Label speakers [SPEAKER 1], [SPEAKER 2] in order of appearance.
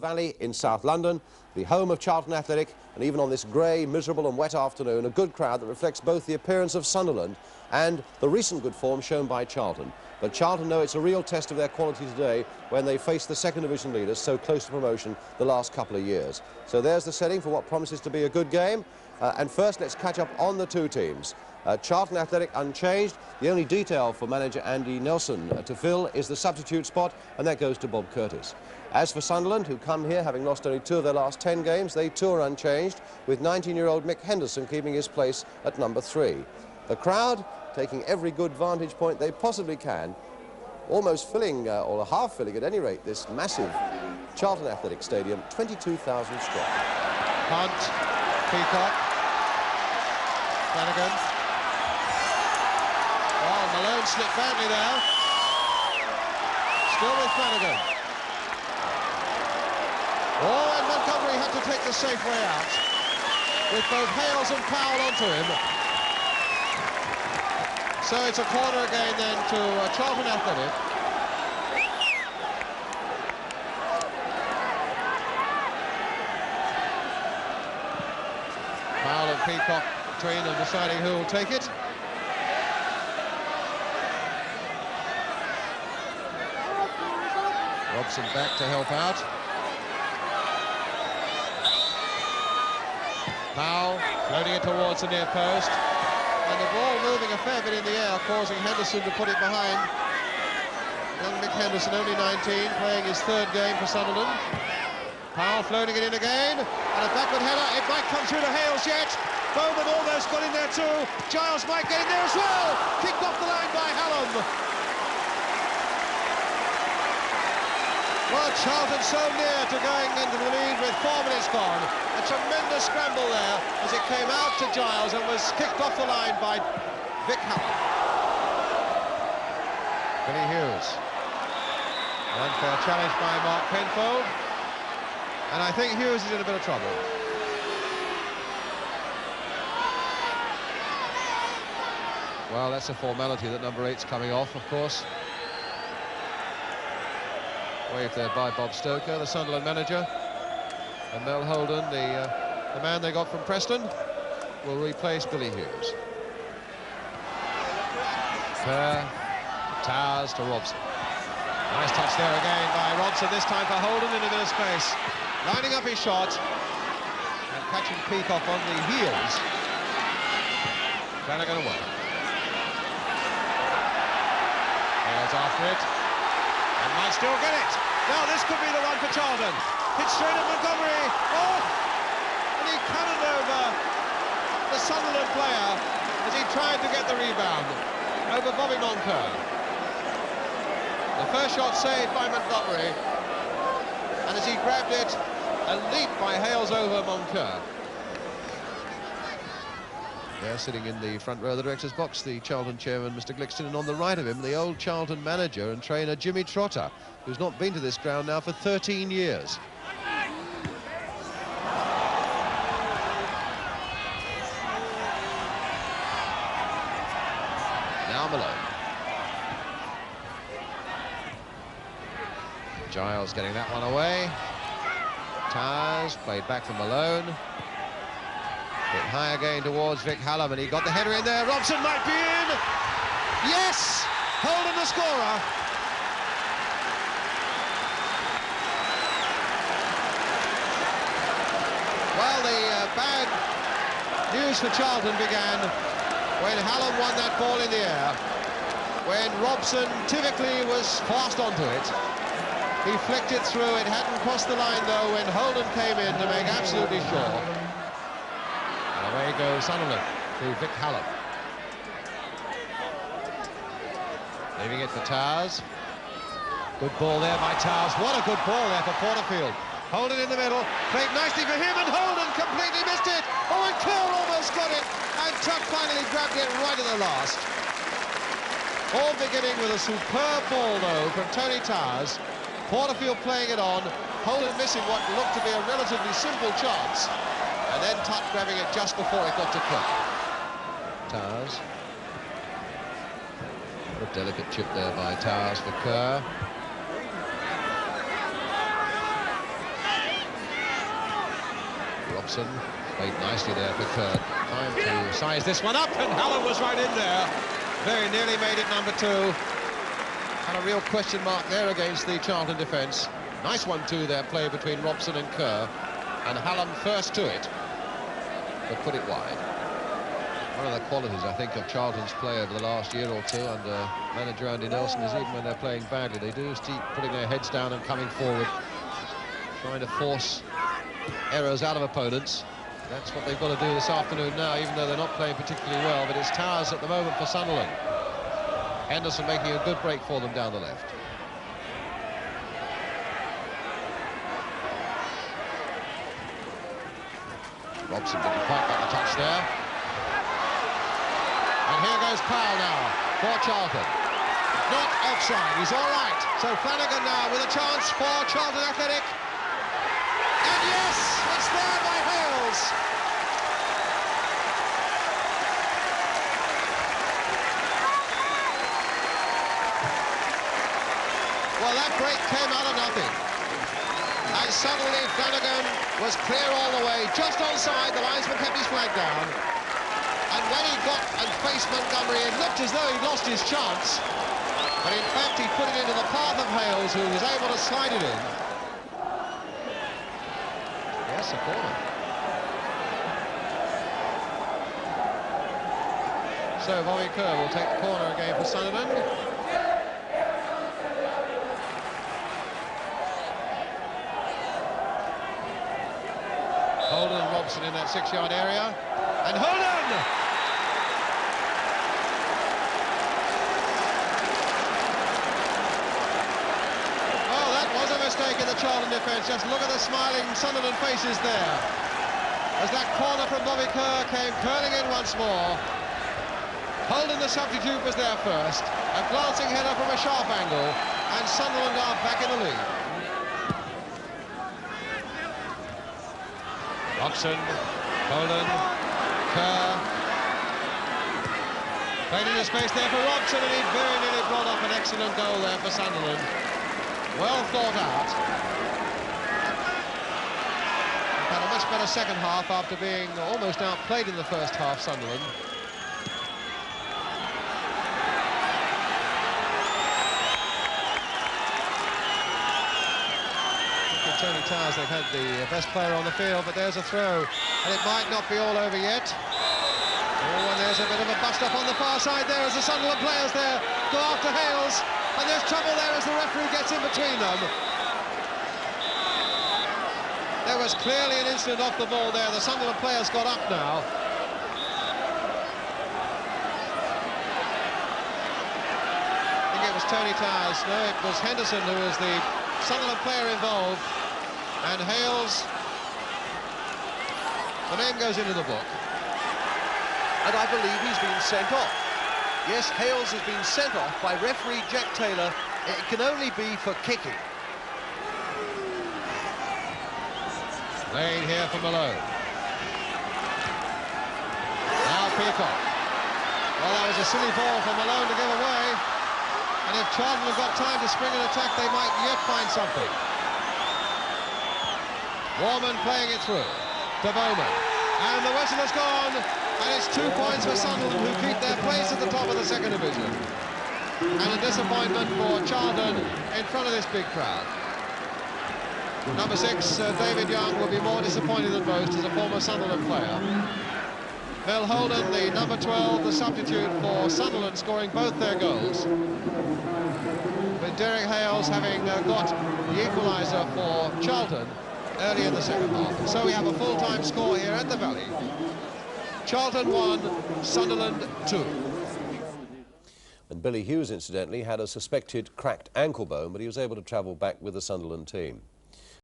[SPEAKER 1] Valley in South London, the home of Charlton Athletic, and even on this grey, miserable and wet afternoon, a good crowd that reflects both the appearance of Sunderland and the recent good form shown by Charlton. But Charlton know it's a real test of their quality today when they face the second division leaders so close to promotion the last couple of years. So there's the setting for what promises to be a good game. And first, let's catch up on the two teams. Charlton Athletic unchanged. The only detail for manager Andy Nelson to fill is the substitute spot, and that goes to Bob Curtis. As for Sunderland, who come here having lost only 2 of their last 10 games, they too are unchanged, with 19-year-old Mick Henderson keeping his place at number 3. The crowd taking every good vantage point they possibly can, almost filling, or half filling at any rate, this massive Charlton Athletic Stadium, 22,000 strong.
[SPEAKER 2] Hunt, Peacock, Flanagan. Oh, Malone slipped badly there. Still with Flanagan. Oh, and Montgomery had to take the safe way out, with both Hales and Powell onto him. So it's a corner again then to Charlton Athletic. Powell and Peacock between them deciding who will take it. Robson back to help out. Powell floating it towards the near post. And the ball moving a fair bit in the air, causing Henderson to put it behind. Young Mick Henderson, only 19, playing his 3rd game for Sunderland. Powell floating it in again, and a backward header. It might come through to Hales yet. Bowman almost got in there too. Giles might get in there as well. Kicked off the line by Halom. Well, Charlton so near to going into the lead with 4 minutes gone. A tremendous scramble there as it came out to Giles and was kicked off the line by Vic Halom. Billy Hughes. Unfair challenge by Mark Penfold. And I think Hughes is in a bit of trouble. Well, that's a formality that number 8's coming off, of course. Waved there by Bob Stoker, the Sunderland manager. And Mel Holden, the man they got from Preston, will replace Billy Hughes. Kerr, Towers to Robson. Nice touch there again by Robson, this time for Holden in a bit of space. Lining up his shot and catching Peacock on the heels. Flanagan away. Hales after it. And might still get it. Now this could be the one for Charlton. Hit straight at Montgomery. Oh! And he cannoned over the Sunderland player as he tried to get the rebound over Bobby Moncur. The first shot saved by Montgomery. And as he grabbed it, a leap by Hales over Moncur. There, sitting in the front row of the director's box, the Charlton chairman, Mr. Glixton, and on the right of him, the old Charlton manager and trainer, Jimmy Trotter, who's not been to this ground now for 13 years. Now Malone. Giles getting that one away. Towers played back from Malone. Bit high again towards Vic Halom, and he got the header in there. Robson might be in. Yes! Holden the scorer. Well, the bad news for Charlton began when Halom won that ball in the air. When Robson typically was fast onto it. He flicked it through. It hadn't crossed the line, though, when Holden came in to make absolutely sure. Away goes Sunderland to Vic Halom. Leaving it for Towers. Good ball there by Towers. What a good ball there for Porterfield. Holden in the middle. Played nicely for him, and Holden completely missed it. Oh, and Kerr almost got it. And Tutt finally grabbed it right at the last. All beginning with a superb ball, though, from Tony Towers. Porterfield playing it on. Holden missing what looked to be a relatively simple chance. And then Tutt grabbing it just before it got to Clarke. Towers. What a delicate chip there by Towers for Kerr. Robson. Played nicely there for Kerr. Time to size this one up, and Halom was right in there. Very nearly made it number 2. And a real question mark there against the Charlton defence. Nice 1-2 there, play between Robson and Kerr. And Halom first to it, but put it wide. One of the qualities, I think, of Charlton's play over the last year or two under manager Andy Nelson is even when they're playing badly, they do keep putting their heads down and coming forward, trying to force errors out of opponents. That's what they've got to do this afternoon now, even though they're not playing particularly well. But it's Towers at the moment for Sunderland. Henderson making a good break for them down the left. Robson didn't quite get the touch there. And here goes Powell now for Charlton. Not offside, he's all right. So Flanagan now with a chance for Charlton Athletic. And yes, it's there by Hales. Well, that break came out of nothing. And suddenly Flanagan was clear all the way, just onside. The linesman kept his flag down. And when he got and faced Montgomery, it looked as though he'd lost his chance. But in fact, he put it into the path of Hales, who was able to slide it in. Yes, a corner. So Bobby Kerr will take the corner again for Sunderland. Holden and Robson in that 6-yard area. And Holden! Mistake in the Charlton defence. Just look at the smiling Sunderland faces there as that corner from Bobby Kerr came curling in once more. Holden, the substitute, was there first. A glancing header from a sharp angle, and Sunderland are back in the lead. Robson, Holden, Kerr. Played into space there for Robson, and he very nearly brought up an excellent goal there for Sunderland. Well thought out. They've had a much better second half after being almost outplayed in the first half, Sunderland. With Tony Towers, they've had the best player on the field, but there's a throw, and it might not be all over yet. Oh, and there's a bit of a bust-up on the far side there as the Sunderland players there go after Hales. And there's trouble there as the referee gets in between them. There was clearly an incident off the ball there. The Sunderland players got up now. I think it was Tony Towers. No, it was Henderson who was the Sunderland player involved. And Hales, the name goes into the book.
[SPEAKER 1] And I believe he's been sent off. Yes, Hales has been sent off by referee Jack Taylor. It can only be for kicking.
[SPEAKER 2] Played here for Malone. Now Peacock. Well, that was a silly ball for Malone to give away. And if Charlton have got time to spring an attack, they might yet find something. Warman playing it through to Bowman. And the whistle has gone. And it's 2 points for Sunderland, who keep their place at the top of the second division. And a disappointment for Charlton in front of this big crowd. Number 6, David Young, will be more disappointed than most as a former Sunderland player. Phil Holden, the number 12, the substitute for Sunderland, scoring both their goals. With Derek Hales having got the equaliser for Charlton early in the second half. So we have a full-time score here at the Valley. Charlton 1, Sunderland 2.
[SPEAKER 1] And Billy Hughes, incidentally, had a suspected cracked ankle bone, but he was able to travel back with the Sunderland team.